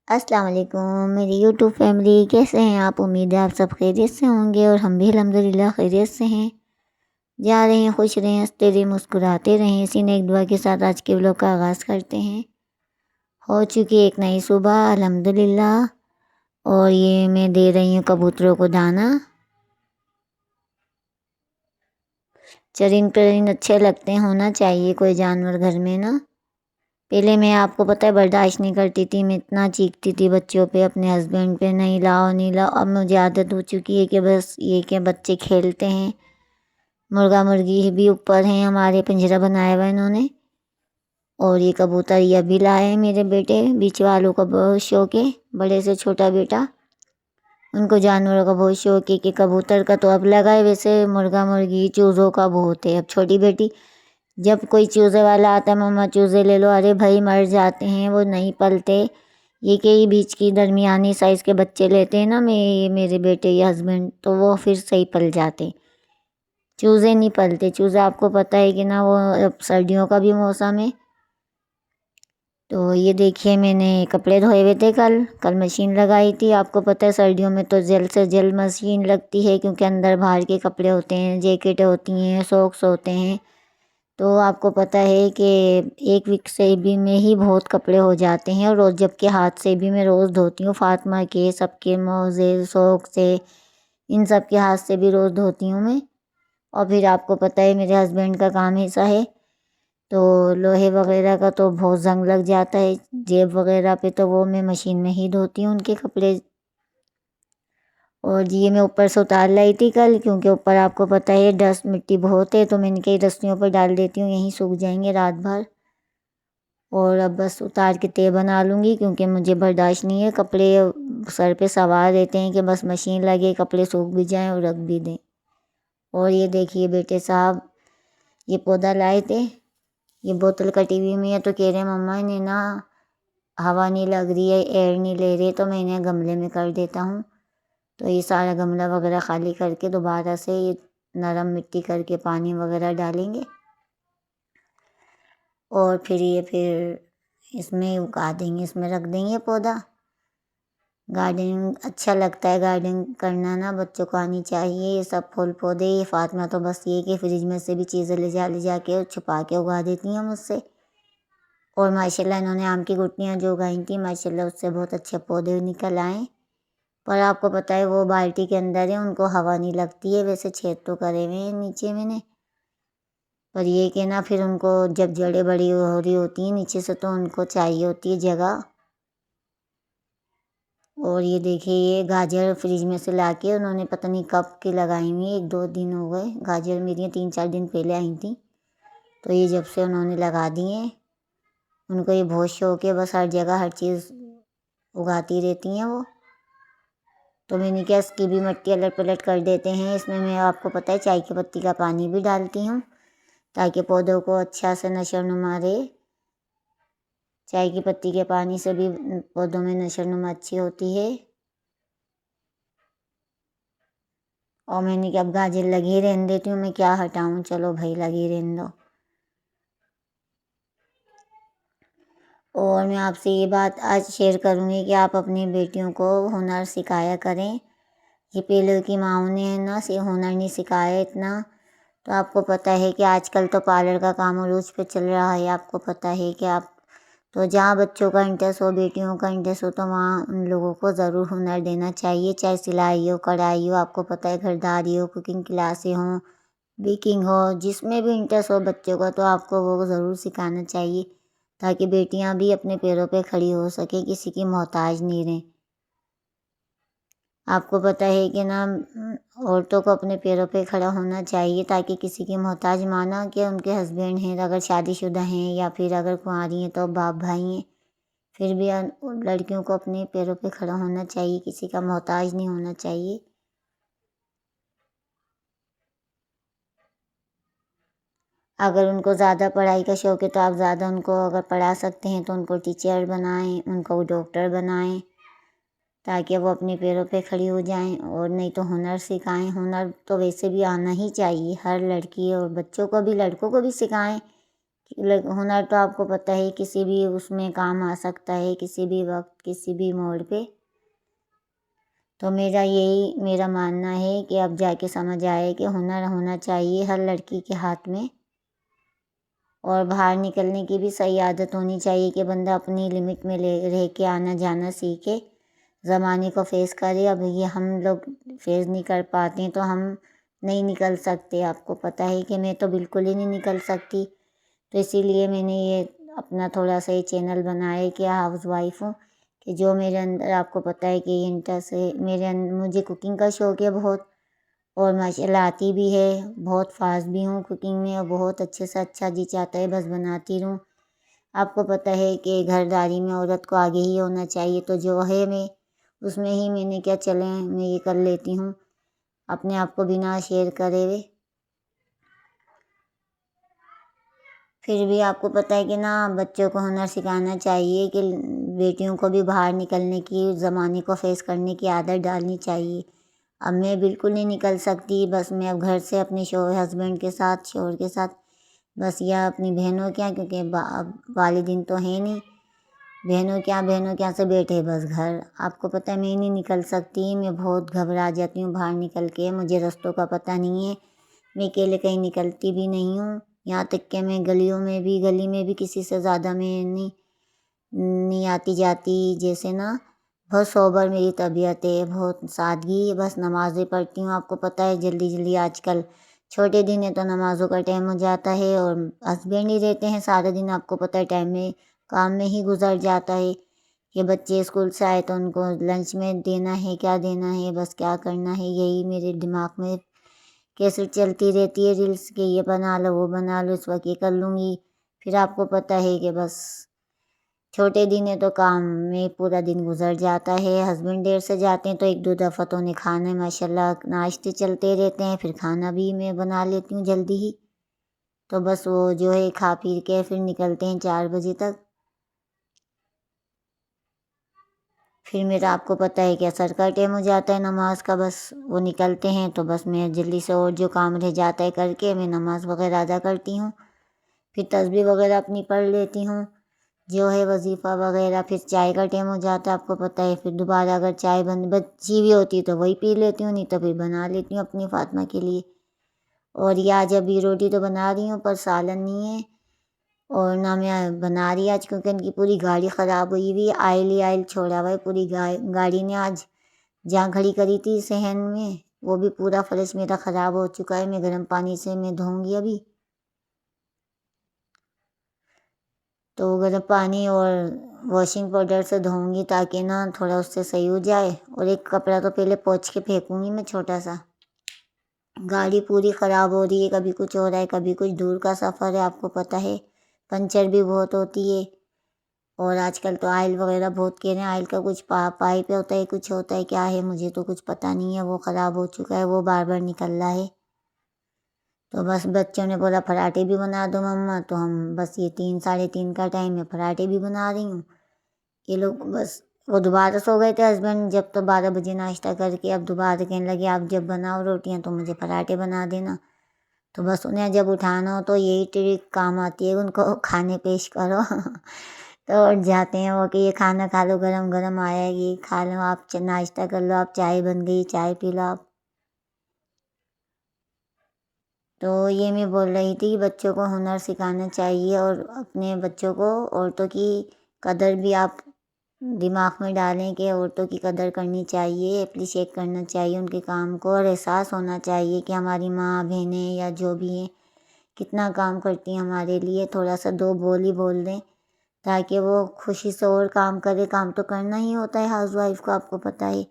السلام علیکم میری یوٹیوب فیملی، کیسے ہیں آپ؟ امید ہے آپ سب خیریت سے ہوں گے اور ہم بھی الحمدللہ خیریت سے ہیں۔ جا رہے ہیں، خوش رہیں، ہنستے رہیں، مسکراتے رہیں، اسی نیک دعا کے ساتھ آج کے ولاگ کا آغاز کرتے ہیں۔ ہو چکی ایک نئی صبح الحمدللہ، اور یہ میں دے رہی ہوں کبوتروں کو دانا۔ چرند پرند اچھے لگتے ہیں، ہونا چاہیے کوئی جانور گھر میں نا۔ پہلے میں آپ کو پتہ ہے برداشت نہیں کرتی تھی، میں اتنا چیختی تھی بچوں پہ، اپنے ہسبینڈ پہ، نہیں لاؤ نہیں لاؤ۔ اب مجھے عادت ہو چکی ہے کہ بس یہ کہ بچے کھیلتے ہیں۔ مرغا مرغی بھی اوپر ہیں، ہمارے پنجرہ بنایا ہوا ہے انہوں نے، اور یہ کبوتر یہ بھی لائے ہیں میرے بیٹے، بیچ والوں کا بہت شوق ہے، بڑے سے چھوٹا بیٹا، ان کو جانوروں کا بہت شوق ہے کہ کبوتر کا تو اب لگا ہے، ویسے مرغا مرغی چوزوں کا بہت ہے۔ اب چھوٹی بیٹی جب کوئی چوزے والا آتا ہے، مما چوزے لے لو، ارے بھائی مر جاتے ہیں، وہ نہیں پلتے۔ یہ کہ یہ بیچ کی درمیانی سائز کے بچے لیتے ہیں نا میرے بیٹے یا ہسبینڈ، تو وہ پھر صحیح پل جاتے۔ چوزے نہیں پلتے، چوزے آپ کو پتہ ہے کہ نا، وہ اب سردیوں کا بھی موسم ہے۔ تو یہ دیکھیے میں نے کپڑے دھوئے ہوئے تھے، کل مشین لگائی تھی۔ آپ کو پتہ ہے سردیوں میں تو جلد سے جلد مشین لگتی ہے، کیونکہ اندر باہر کے کپڑے ہوتے ہیں، جیکٹیں ہوتی ہیں، ساکس ہوتے ہیں، تو آپ کو پتہ ہے کہ ایک ویک سے بھی میں ہی بہت کپڑے ہو جاتے ہیں، اور روز جب کہ ہاتھ سے بھی میں روز دھوتی ہوں، فاطمہ کے، سب کے موزے سوکس سے، ان سب کے ہاتھ سے بھی روز دھوتی ہوں میں۔ اور پھر آپ کو پتہ ہے میرے ہسبینڈ کا کام ایسا ہے، تو لوہے وغیرہ کا تو بہت زنگ لگ جاتا ہے جیب وغیرہ پہ، تو وہ میں مشین میں ہی دھوتی ہوں ان کے کپڑے۔ اور یہ میں اوپر سے اتار لائی تھی کل، کیونکہ اوپر آپ کو پتہ ہے ڈسٹ مٹی بہت ہے، تو میں ان کے رسیوں پر ڈال دیتی ہوں، یہیں سوکھ جائیں گے رات بھر۔ اور اب بس اتار کے تہہ بنا لوں گی، کیونکہ مجھے برداشت نہیں ہے کپڑے سر پہ سوار رہتے ہیں کہ بس مشین لگے، کپڑے سوکھ بھی جائیں اور رکھ بھی دیں۔ اور یہ دیکھیے بیٹے صاحب یہ پودا لائے تھے، یہ بوتل کا ٹی وی میں ہے، تو کہہ رہے ہیں مما انہیں نا ہوا نہیں لگ رہی ہے، ایئر نہیں لے رہے، تو میں انہیں گملے میں کر دیتا ہوں۔ تو یہ سارا گملہ وغیرہ خالی کر کے دوبارہ سے یہ نرم مٹی کر کے پانی وغیرہ ڈالیں گے، اور پھر اس میں اگا دیں گے، اس میں رکھ دیں گے پودا۔ گارڈننگ اچھا لگتا ہے، گارڈننگ کرنا نا بچوں کو آنی چاہیے، یہ سب پھول پودے۔ یہ فاطمہ تو بس یہ کہ فریج میں سے بھی چیزیں لے جا کے چھپا کے اگا دیتی ہیں مجھ سے۔ اور ماشاءاللہ انہوں نے آم کی گٹلیاں جو اگائی تھیں، ماشاءاللہ اس سے بہت اچھے پودے نکل آئیں، پر آپ کو پتہ ہے وہ بالٹی کے اندر ہے، ان کو ہوا نہیں لگتی ہے، ویسے چھید تو کرے ہوئے ہیں نیچے میں نے، پر یہ کہ نا پھر ان کو جب جڑیں بڑی ہو رہی ہوتی ہیں نیچے سے، تو ان کو چاہیے ہوتی ہے جگہ۔ اور یہ دیکھیے یہ گاجر فریج میں سے لا کے انہوں نے پتہ نہیں کب کی لگائی ہوئی، 1-2 دن ہو گئے، گاجر میری 3-4 دن پہلے آئی تھیں، تو یہ جب سے انہوں نے لگا دی ہیں، ان کو یہ بہت شوق ہے، بس ہر جگہ ہر چیز اگاتی رہتی ہیں وہ۔ تو میں نے کیا اس کی بھی مٹی الٹ پلٹ کر دیتے ہیں، اس میں آپ کو پتہ ہے چائے کی پتی کا پانی بھی ڈالتی ہوں، تاکہ پودوں کو اچھا سے نشو نما رہے۔ چائے کی پتی کے پانی سے بھی پودوں میں نشو نما اچھی ہوتی ہے۔ اور میں نے کہ اب گاجر لگی رہنے دیتی ہوں، میں کیا ہٹاؤں، چلو بھائی لگی رہنے دو۔ اور میں آپ سے یہ بات آج شیئر کروں گی کہ آپ اپنی بیٹیوں کو ہنر سکھایا کریں۔ یہ پہلے کی ماؤں نے نا ہنر نہیں سکھایا اتنا، تو آپ کو پتہ ہے کہ آج کل تو پارلر کا کام عروج پہ چل رہا ہے، آپ کو پتہ ہے کہ آپ تو جہاں بچوں کا انٹرسٹ ہو، بیٹیوں کا انٹرسٹ ہو، تو وہاں ان لوگوں کو ضرور ہنر دینا چاہیے، چاہے سلائی ہو، کڑھائی ہو، آپ کو پتہ ہے گھرداری ہو، کوکنگ کلاسیں ہوں، بیکنگ ہو، جس میں بھی انٹرسٹ ہو بچوں کا، تو آپ کو وہ ضرور سکھانا چاہیے، تاکہ بیٹیاں بھی اپنے پیروں پہ کھڑی ہو سکیں، کسی کی محتاج نہیں رہیں۔ آپ کو پتہ ہے کہ نا عورتوں کو اپنے پیروں پہ کھڑا ہونا چاہیے، تاکہ کسی کی محتاج مانا کہ ان کے ہسبینڈ ہیں، اگر شادی شدہ ہیں، یا پھر اگر کنواری ہیں تو باپ بھائی ہیں، پھر بھی لڑکیوں کو اپنے پیروں پہ کھڑا ہونا چاہیے، کسی کا محتاج نہیں ہونا چاہیے۔ اگر ان کو زیادہ پڑھائی کا شوق ہے تو آپ زیادہ ان کو اگر پڑھا سکتے ہیں تو ان کو ٹیچر بنائیں، ان کو ڈاکٹر بنائیں، تاکہ وہ اپنے پیروں پہ کھڑی ہو جائیں۔ اور نہیں تو ہنر سکھائیں، ہنر تو ویسے بھی آنا ہی چاہیے، ہر لڑکی اور بچوں کو بھی، لڑکوں کو بھی سکھائیں، ہنر تو آپ کو پتہ ہے کسی بھی اس میں کام آ سکتا ہے، کسی بھی وقت، کسی بھی موڑ پہ۔ تو میرا ماننا ہے کہ اب جا کے سمجھ آئے کہ ہنر ہونا چاہیے ہر لڑکی کے ہاتھ میں، اور باہر نکلنے کی بھی صحیح عادت ہونی چاہیے کہ بندہ اپنی لمٹ میں رہ کے آنا جانا سیکھے، زمانے کو فیس کرے۔ اب یہ ہم لوگ فیس نہیں کر پاتے ہیں تو ہم نہیں نکل سکتے۔ آپ کو پتہ ہے کہ میں تو بالکل ہی نہیں نکل سکتی، تو اسی لیے میں نے یہ اپنا تھوڑا سا یہ چینل بنایا ہے کہ ہاؤس وائف ہوں، کہ جو میرے اندر آپ کو پتہ ہے کہ انٹرسٹ ہے، مجھے کوکنگ کا شوق ہے بہت، اور ماشاء اللہ آتی بھی ہے، بہت فاسٹ بھی ہوں کوکنگ میں، اور بہت اچھے سے اچھا جی چاہتا ہے بس بناتی رہوں۔ آپ کو پتہ ہے کہ گھرداری میں عورت کو آگے ہی ہونا چاہیے، تو جو ہے میں اس میں ہی میں نے کیا چلیں میں یہ کر لیتی ہوں اپنے آپ کو بنا شیئر کرے ہوئے۔ پھر بھی آپ کو پتہ ہے کہ نا بچوں کو ہنر سکھانا چاہیے، کہ بیٹیوں کو بھی باہر نکلنے کی، زمانے کو فیس کرنے کی عادت ڈالنی چاہیے۔ اب میں بالکل نہیں نکل سکتی، بس میں اب گھر سے اپنے ہسبینڈ کے ساتھ، شوہر کے ساتھ، بس یا اپنی بہنوں کے یہاں، کیونکہ اب والدین تو ہیں نہیں، بہنوں کے یہاں سے بیٹھے بس گھر۔ آپ کو پتہ ہے میں نہیں نکل سکتی، میں بہت گھبرا جاتی ہوں باہر نکل کے، مجھے رستوں کا پتہ نہیں ہے، میں اکیلے کہیں نکلتی بھی نہیں ہوں، یہاں تک کہ میں گلی میں بھی کسی سے زیادہ میں نہیں آتی جاتی، جیسے نا بہت سوبر میری طبیعت ہے، بہت سادگی ہے، بس نمازیں پڑھتی ہوں۔ آپ کو پتہ ہے جلدی آج کل چھوٹے دن ہے تو نمازوں کا ٹائم ہو جاتا ہے، اور ہسبینڈ ہی رہتے ہیں سارے دن، آپ کو پتہ ہے ٹائم میں کام میں ہی گزر جاتا ہے، کہ بچے اسکول سے آئے تو ان کو لنچ میں دینا ہے، کیا دینا ہے، بس کیا کرنا ہے، یہی میرے دماغ میں کیسے چلتی رہتی ہے ریلس، کہ یہ بنا لو وہ بنا لو، اس وقت یہ کر لوں گی۔ پھر آپ کو پتہ ہے کہ بس چھوٹے دن ہے تو کام میں پورا دن گزر جاتا ہے، ہسبینڈ دیر سے جاتے ہیں تو 1-2 دفعہ تو انہیں کھانا ماشاء اللہ ناشتے چلتے رہتے ہیں، پھر کھانا بھی میں بنا لیتی ہوں جلدی ہی، تو بس وہ جو ہے کھا پی کے پھر نکلتے ہیں 4 بجے تک۔ پھر میرا آپ کو پتہ ہے کہ عصر کا ٹائم ہو جاتا ہے نماز کا، بس وہ نکلتے ہیں تو بس میں جلدی سے اور جو کام رہ جاتا ہے کر کے میں نماز وغیرہ ادا کرتی ہوں، پھر تسبیح وغیرہ اپنی پڑھ لیتی ہوں، جو ہے وظیفہ وغیرہ۔ پھر چائے کا ٹائم ہو جاتا ہے، آپ کو پتہ ہے، پھر دوبارہ اگر چائے بچی ہوئی ہوتی تو وہی پی لیتی ہوں، نہیں تو پھر بنا لیتی ہوں اپنی فاطمہ کے لیے۔ اور یہ آج ابھی روٹی تو بنا رہی ہوں پر سالن نہیں ہے، اور نہ میں بنا رہی آج، کیونکہ ان کی پوری گاڑی خراب ہوئی ہے، آئل چھوڑا ہوا ہے پوری گاڑی نے۔ آج جہاں کھڑی کری تھی صحن میں، وہ بھی پورا فرش میرا خراب ہو چکا ہے، میں گرم پانی سے میں دھوؤں گی ابھی، تو گرم پانی اور واشنگ پاؤڈر سے دھوؤں گی تاکہ نا تھوڑا اس سے صحیح ہو جائے، اور ایک کپڑا تو پہلے پوچھ کے پھینکوں گی میں چھوٹا سا۔ گاڑی پوری خراب ہو رہی ہے، کبھی کچھ ہو رہا ہے، کبھی کچھ، دور کا سفر ہے آپ کو پتہ ہے، پنچر بھی بہت ہوتی ہے، اور آج کل تو آئل وغیرہ بہت کہہ رہے ہیں، آئل کا کچھ پائپ ہوتا ہے، کچھ ہوتا ہے، کیا ہے مجھے تو کچھ پتہ نہیں ہے، وہ خراب ہو چکا ہے، وہ بار نکل رہا ہے۔ تو بس بچوں نے بولا پراٹھے بھی بنا دو مما، تو ہم بس یہ 3-3:30 کا ٹائم ہے، پراٹھے بھی بنا رہی ہوں۔ یہ لوگ بس وہ دوبارہ سو گئے تھے ہسبینڈ جب، تو 12 بجے ناشتہ کر کے اب دوبارہ کہنے لگے آپ جب بناؤ روٹیاں تو مجھے پراٹھے بنا دینا، تو بس انہیں جب اٹھانا ہو تو یہی ٹرک کام آتی ہے، ان کو کھانے پیش کرو تو اٹھ جاتے ہیں وہ، کہ یہ کھانا کھا لو، گرم گرم آیا ہے، یہ کھا لو، آپ ناشتہ کر لو، آپ چائے بن گئی چائے پی لو آپ۔ تو یہ میں بول رہی تھی کہ بچوں کو ہنر سکھانا چاہیے، اور اپنے بچوں کو عورتوں کی قدر بھی آپ دماغ میں ڈالیں، کہ عورتوں کی قدر کرنی چاہیے، اپریشیٹ کرنا چاہیے ان کے کام کو، اور احساس ہونا چاہیے کہ ہماری ماں بہنیں یا جو بھی ہیں کتنا کام کرتی ہیں ہمارے لیے، تھوڑا سا 2 بول ہی بول دیں تاکہ وہ خوشی سے اور کام کرے، کام تو کرنا ہی ہوتا ہے ہاؤس وائف کو، آپ کو پتہ ہے،